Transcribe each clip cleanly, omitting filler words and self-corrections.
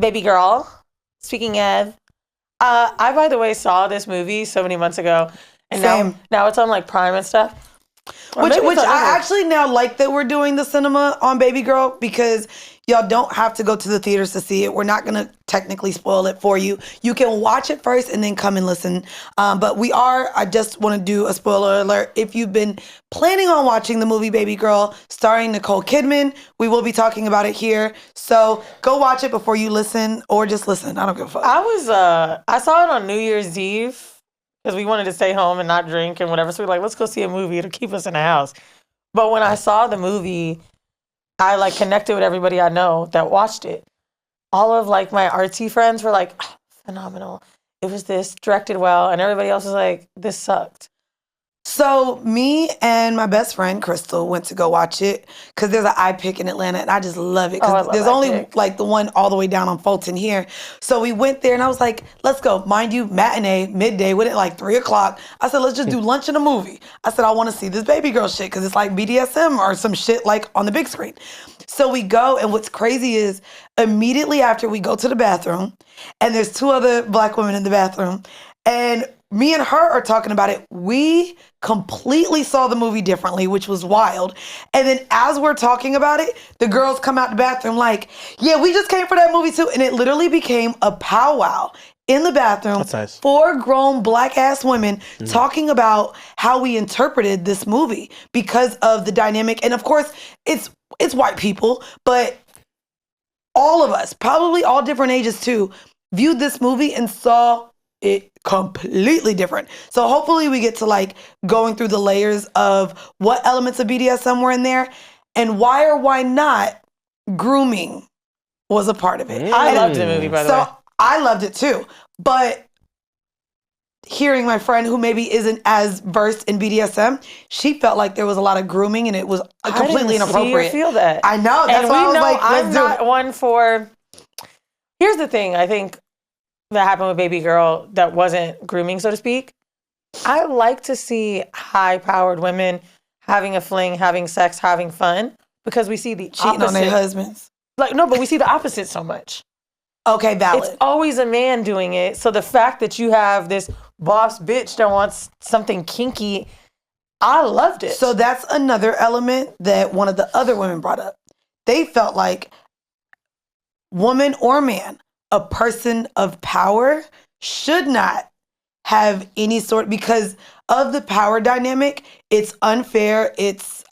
Baby Girl. Speaking of, I, by the way, saw this movie so many months ago. And now it's on like Prime and stuff. Which I actually now like that we're doing the cinema on Baby Girl, because y'all don't have to go to the theaters to see it. We're not going to technically spoil it for you. You can watch it first and then come and listen. But I just want to do a spoiler alert. If you've been planning on watching the movie Baby Girl starring Nicole Kidman, we will be talking about it here. So go watch it before you listen, or just listen. I don't give a fuck. I saw it on New Year's Eve. Because we wanted to stay home and not drink and whatever. So we were like, let's go see a movie. It'll keep us in the house. But when I saw the movie, I like connected with everybody I know that watched it. All of like my artsy friends were like, oh, phenomenal. It was this, directed well. And everybody else was like, this sucked. So me and my best friend, Crystal, went to go watch it because there's an iPic in Atlanta, and I just love it because there's only like the one all the way down on Fulton here. So we went there, and I was like, let's go. Mind you, matinee, midday, went at like 3 o'clock. I said, let's just do lunch and a movie. I said, I want to see this Baby Girl shit because it's like BDSM or some shit like on the big screen. So we go, and what's crazy is immediately after we go to the bathroom, and there's 2 other Black women in the bathroom, and me and her are talking about it. We completely saw the movie differently, which was wild. And then as we're talking about it, the girls come out the bathroom like, yeah, we just came for that movie too. And it literally became a powwow in the bathroom. That's nice. 4 grown Black ass women talking about how we interpreted this movie because of the dynamic. And of course, it's white people, but all of us, probably all different ages too, viewed this movie and saw it completely different. So hopefully we get to like going through the layers of what elements of BDSM were in there and why or why not grooming was a part of it. I loved the movie, by the way. So I loved it too. But hearing my friend who maybe isn't as versed in BDSM, she felt like there was a lot of grooming and it was completely inappropriate. I didn't feel that. I know. That's why I was like, I'm not one for... Here's the thing, I think, that happened with Baby Girl that wasn't grooming, so to speak. I like to see high-powered women having a fling, having sex, having fun, because we see the cheating opposite. On their husbands. Like, no, but we see the opposite so much. Okay, valid. It's always a man doing it. So the fact that you have this boss bitch that wants something kinky, I loved it. So that's another element that one of the other women brought up. They felt like woman or man, a person of power should not have any sort, because of the power dynamic, it's unfair. It's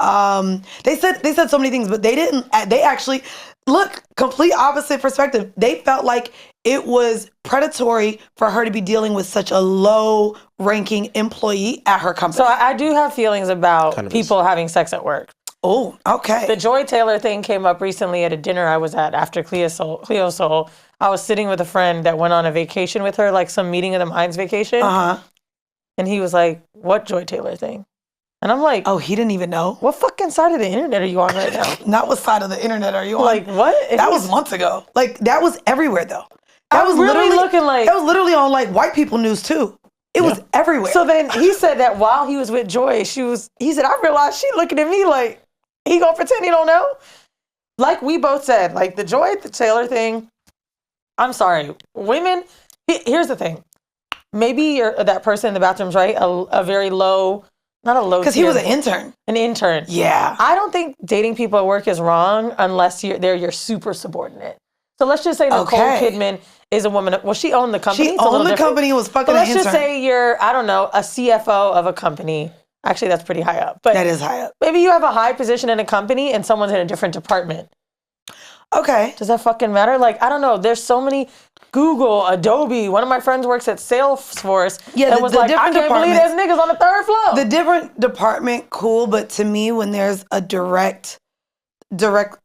they said so many things, but they actually look complete opposite perspective. They felt like it was predatory for her to be dealing with such a low ranking employee at her company. So I do have feelings about people having sex at work. Oh, okay. The Joy Taylor thing came up recently at a dinner I was at after Cleo Soul. I was sitting with a friend that went on a vacation with her, like some meeting of the minds vacation. Uh-huh. And he was like, what Joy Taylor thing? And I'm like, oh, he didn't even know? What fucking side of the internet are you on right now? Not what side of the internet are you on? Like, what? And that was months ago. Like, that was everywhere, though. That was really literally looking like... That was literally on, like, white people news, too. It was everywhere. So then he said that while he was with Joy, he said, I realized she looking at me like, he gonna pretend he don't know? Like we both said, like the Joy Taylor thing, I'm sorry. Women, here's the thing. Maybe that person in the bathroom's right, a very low, not a low. Because he was an intern. An intern. Yeah. I don't think dating people at work is wrong unless they're your super subordinate. So let's just say Nicole Kidman is a woman. Well, she owned the company. She owned the company and was fucking an intern. Let's just say you're, I don't know, a CFO of a company. Actually, that's pretty high up. But that is high up. Maybe you have a high position in a company and someone's in a different department. Okay. Does that fucking matter? Like, I don't know. There's so many. Google, Adobe. One of my friends works at Salesforce. Yeah, and was like, I can't believe there's niggas on the 3rd floor. The different department, cool. But to me, when there's a direct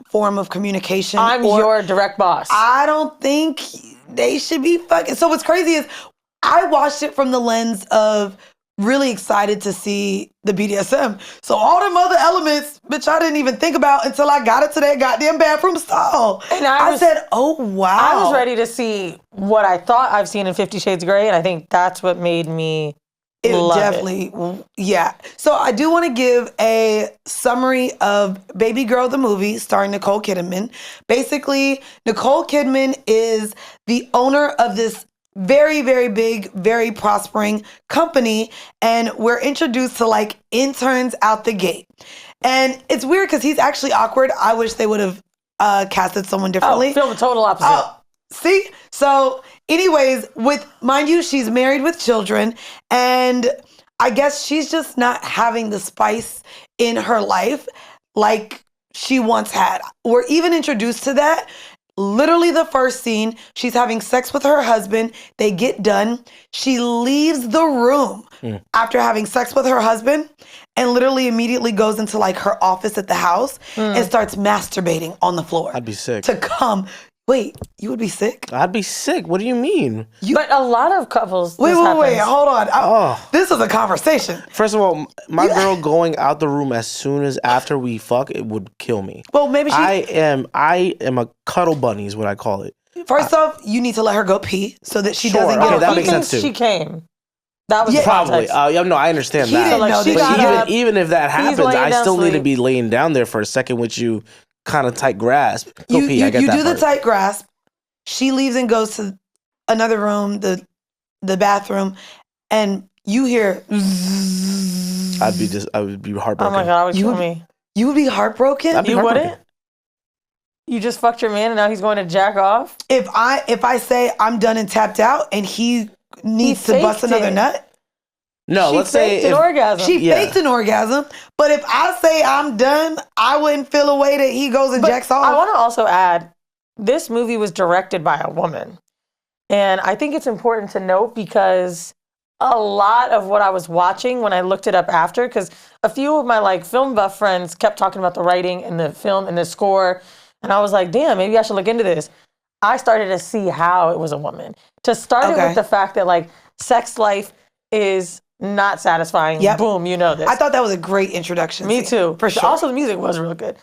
form of communication. I'm your direct boss. I don't think they should be fucking. So what's crazy is I watched it from the lens of really excited to see the BDSM. So all them other elements, bitch, I didn't even think about until I got it to that goddamn bathroom stall. And I said, oh, wow. I was ready to see what I thought I've seen in 50 Shades of Grey, and I think that's what made me Definitely, yeah. So I do want to give a summary of Baby Girl, the movie, starring Nicole Kidman. Basically, Nicole Kidman is the owner of this very, very big, very prospering company, and we're introduced to like interns out the gate. And it's weird because he's actually awkward. I wish they would have casted someone differently. Feel the total opposite. See? So anyways, mind you, she's married with children, and I guess she's just not having the spice in her life like she once had. We're even introduced to that. Literally the first scene, she's having sex with her husband. They get done. She leaves the room after having sex with her husband and literally immediately goes into like her office at the house and starts masturbating on the floor. I'd be sick. To come. Wait, you would be sick? I'd be sick. What do you mean? But a lot of couples. Wait, hold on. This is a conversation. First of all, my girl going out the room as soon as after we fuck, it would kill me. Well, maybe I am a cuddle bunny is what I call it. First off, you need to let her go pee so that she doesn't get that makes sense too. She came. That was probably. No, I understand that. Didn't know but even if that happens, I still need to be laying down there for a second with you, kind of tight grasp. Go pee. I get you that do part. the tight grasp. She leaves and goes to another room, the bathroom, and you hear. I would be heartbroken. Oh my God, would kill me. You would be heartbroken? You wouldn't? You just fucked your man and now he's going to jack off? If I say I'm done and tapped out and he needs to bust another nut? No, let's say faked an orgasm. She faked an orgasm, but if I say I'm done, I wouldn't feel a way that he goes and jacks off. I want to also add, this movie was directed by a woman. And I think it's important to note because a lot of what I was watching when I looked it up after, because a few of my like film buff friends kept talking about the writing and the film and the score. And I was like, damn, maybe I should look into this. I started to see how it was a woman. To start it with the fact that like sex life is not satisfying. Yep. Boom, you know this. I thought that was a great introduction. Me too. For sure. Also, the music was real good.